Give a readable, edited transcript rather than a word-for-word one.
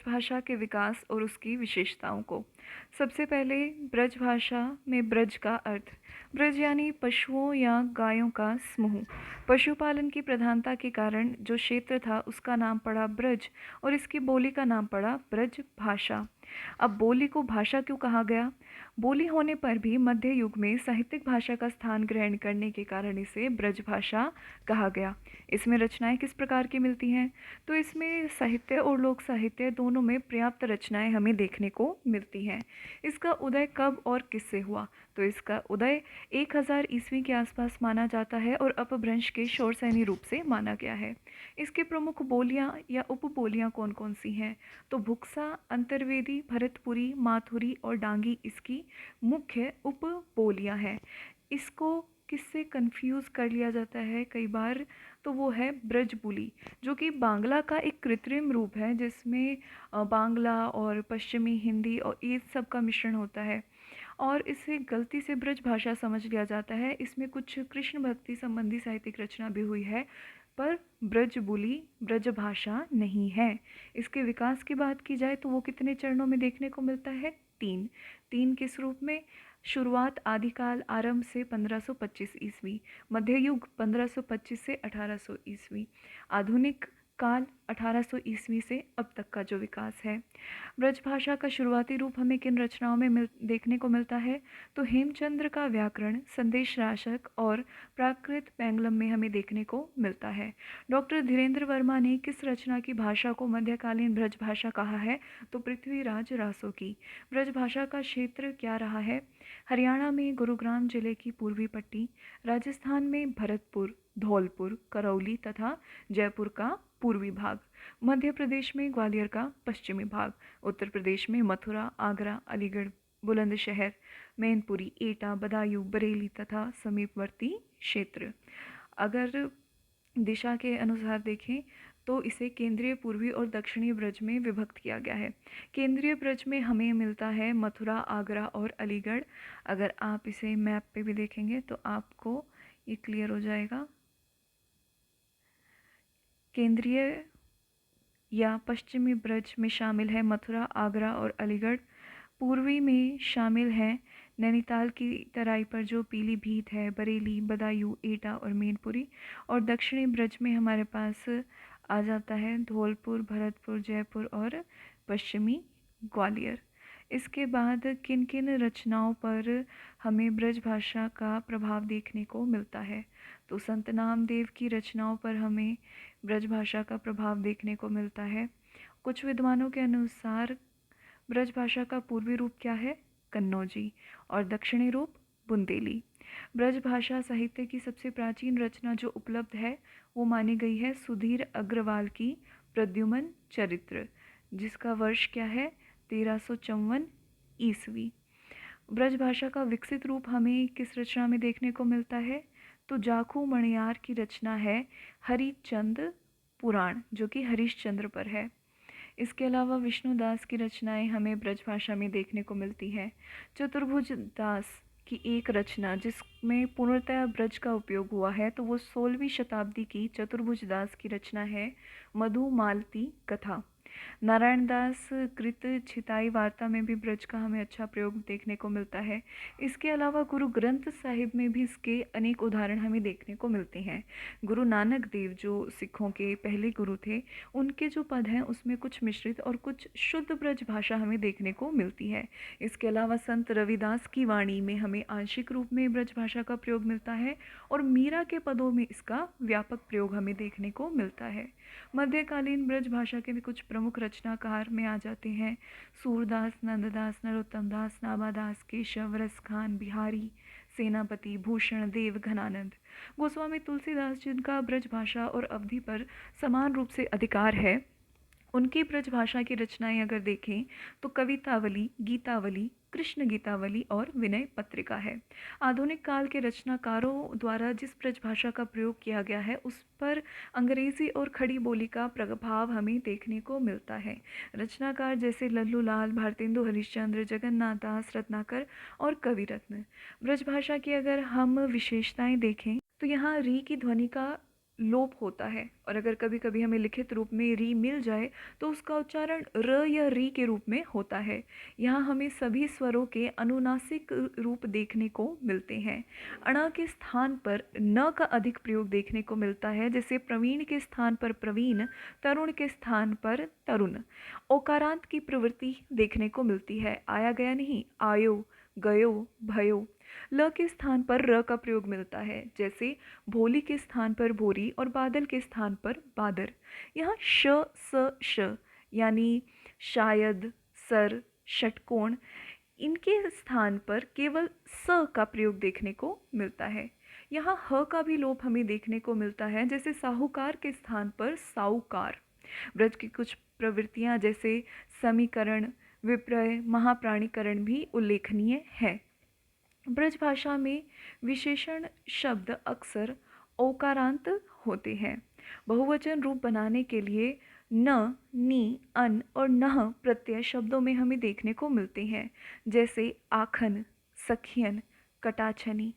भाषा के विकास और उसकी विशेषताओं को। सबसे पहले ब्रज भाषा में ब्रज का अर्थ। ब्रज यानी पशुओं या गायों का समूह। पशुपालन की प्रधानता के कारण जो क्षेत्र था उसका नाम पड़ा ब्रज और इसकी बोली का नाम पड़ा ब्रज भाषा। अब बोली को भाषा क्यों कहा गया? बोली होने पर भी मध्य युग में साहित्यिक भाषा का स्थान ग्रहण करने के कारण इसे ब्रज भाषा कहा गया। इसमें रचनाएं किस प्रकार की मिलती हैं? तो इसमें साहित्य और लोक साहित्य दोनों में पर्याप्त रचनाएं हमें देखने को मिलती हैं। इसका उदय कब और किससे हुआ? तो इसका उदय 1000 ईस्वी के आसपास माना जाता है और अपभ्रंश के शौरसेनी रूप से माना गया है। इसके प्रमुख बोलियां या उपबोलियां कौन कौन सी हैं? तो भुक्सा, अंतर्वेदी, भरतपुरी, माथुरी और डांगी इसकी मुख्य उपबोलियां हैं। इसको किससे कंफ्यूज कर लिया जाता है कई बार? तो वो है ब्रजबुली, जो कि बांग्ला का एक कृत्रिम रूप है जिसमें बांग्ला और पश्चिमी हिंदी और ये सब का मिश्रण होता है और इसे गलती से ब्रज भाषा समझ लिया जाता है। इसमें कुछ कृष्ण भक्ति संबंधी साहित्यिक रचना भी हुई है पर ब्रजबुली ब्रज भाषा नहीं है। इसके विकास की बात की जाए तो वो कितने चरणों में देखने को मिलता है? तीन। तीन किस रूप में? शुरुआत आदिकाल आरंभ से 1525 ईस्वी, मध्य युग 1525 से 1800 ईस्वी, आधुनिक काल 1800 ईस्वी से अब तक का जो विकास है। ब्रज भाषा का शुरुआती रूप हमें किन रचनाओं में देखने को मिलता है? तो हेमचंद्र का व्याकरण, संदेश राशक और प्राकृत पैंगलम में हमें देखने को मिलता है। डॉक्टर धीरेन्द्र वर्मा ने किस रचना की भाषा को मध्यकालीन ब्रज भाषा कहा है? तो पृथ्वीराज रासो की। ब्रज भाषा का क्षेत्र क्या रहा है? हरियाणा में गुरुग्राम जिले की पूर्वी पट्टी, राजस्थान में भरतपुर, धौलपुर, करौली तथा जयपुर का पूर्वी भाग, मध्य प्रदेश में ग्वालियर का पश्चिमी भाग, उत्तर प्रदेश में मथुरा, आगरा, अलीगढ़, बुलंदशहर, मैनपुरी, एटा, बदायूं, बरेली तथा समीपवर्ती क्षेत्र। अगर दिशा के अनुसार देखें तो इसे केंद्रीय, पूर्वी और दक्षिणी ब्रज में विभक्त किया गया है। केंद्रीय ब्रज में हमें मिलता है मथुरा, आगरा और अलीगढ़। अगर आप इसे मैप पे भी देखेंगे तो आपको ये क्लियर हो जाएगा। केंद्रीय या पश्चिमी ब्रज में शामिल है मथुरा, आगरा और अलीगढ़। पूर्वी में शामिल हैं नैनीताल की तराई पर जो पीलीभीत है, बरेली, बदायूं, एटा और मैनपुरी। और दक्षिणी ब्रज में हमारे पास आ जाता है धौलपुर, भरतपुर, जयपुर और पश्चिमी ग्वालियर। इसके बाद किन किन रचनाओं पर हमें ब्रज भाषा का प्रभाव देखने को मिलता है? तो संत नामदेव की रचनाओं पर हमें ब्रज भाषा का प्रभाव देखने को मिलता है। कुछ विद्वानों के अनुसार ब्रज भाषा का पूर्वी रूप क्या है? कन्नौजी। और दक्षिणी रूप बुंदेली। ब्रज भाषा साहित्य की सबसे प्राचीन रचना जो उपलब्ध है वो मानी गई है सुधीर अग्रवाल की प्रद्युमन चरित्र, जिसका वर्ष क्या है? 1354 ईस्वी। ब्रज भाषा का विकसित रूप हमें किस रचना में देखने को मिलता है? तो जाखू मणियार की रचना है हरिचंद पुराण, जो कि हरिश्चंद्र पर है। इसके अलावा विष्णुदास की रचनाएं हमें ब्रज भाषा में देखने को मिलती हैं। चतुर्भुज दास की एक रचना जिसमें पूर्णतः ब्रज का उपयोग हुआ है तो वो 16वीं शताब्दी की चतुर्भुज दास की रचना है मधुमालती कथा। नारायण दास कृत छिताई वार्ता में भी ब्रज का हमें अच्छा प्रयोग देखने को मिलता है। इसके अलावा गुरु ग्रंथ साहिब में भी इसके अनेक उदाहरण हमें देखने को मिलते हैं। गुरु नानक देव जो सिखों के पहले गुरु थे, उनके जो पद हैं उसमें कुछ मिश्रित और कुछ शुद्ध ब्रज भाषा हमें देखने को मिलती है। इसके अलावा संत रविदास की वाणी में हमें आंशिक रूप में ब्रज भाषा का प्रयोग मिलता है और मीरा के पदों में इसका व्यापक प्रयोग हमें देखने को मिलता है। मध्यकालीन ब्रज भाषा के भी कुछ प्रमुख रचनाकार में आ जाते हैं सूरदास, नंददास, नरोत्तम दास, नाभादास, केशव, रसखान, बिहारी, सेनापति, भूषण देव, घनानंद। गोस्वामी तुलसीदास जिनका ब्रज भाषा और अवधि पर समान रूप से अधिकार है, उनकी ब्रज भाषा की रचनाएं अगर देखें तो कवितावली, गीतावली, कृष्ण गीतावली और विनय पत्रिका है। आधुनिक काल के रचनाकारों द्वारा जिस ब्रज भाषा का प्रयोग किया गया है उस पर अंग्रेजी और खड़ी बोली का प्रभाव हमें देखने को मिलता है। रचनाकार जैसे लल्लू लाल, भारतेंदु हरिश्चंद्र, जगन्नाथ दास, रत्नाकर और कविरत्न। ब्रज भाषा की अगर हम विशेषताएं देखें तो यहाँ री की ध्वनि का लोप होता है और अगर कभी कभी हमें लिखित रूप में री मिल जाए तो उसका उच्चारण र या री के रूप में होता है। यहाँ हमें सभी स्वरों के अनुनासिक रूप देखने को मिलते हैं। अणा के स्थान पर न का अधिक प्रयोग देखने को मिलता है, जैसे प्रवीण के स्थान पर प्रवीण, तरुण के स्थान पर तरुण। ओकारांत की प्रवृत्ति देखने को मिलती है, आया गया नहीं, आयो, गयो, भयो। ल के स्थान पर र का प्रयोग मिलता है, जैसे भोली के स्थान पर भोरी और बादल के स्थान पर बादर। यहाँ श स श यानी शायद, सर, षटकोण, इनके स्थान पर केवल स का प्रयोग देखने को मिलता है। यहाँ ह का भी लोप हमें देखने को मिलता है, जैसे साहूकार के स्थान पर साहूकार। ब्रज की कुछ प्रवृत्तियाँ जैसे समीकरण, विप्रय, महाप्राणीकरण भी उल्लेखनीय है। ब्रज भाषा में विशेषण शब्द अक्सर ओकारांत होते हैं। बहुवचन रूप बनाने के लिए न, नी, अन और नह प्रत्यय शब्दों में हमें देखने को मिलते हैं, जैसे आखन, सखियन, कटाछनी,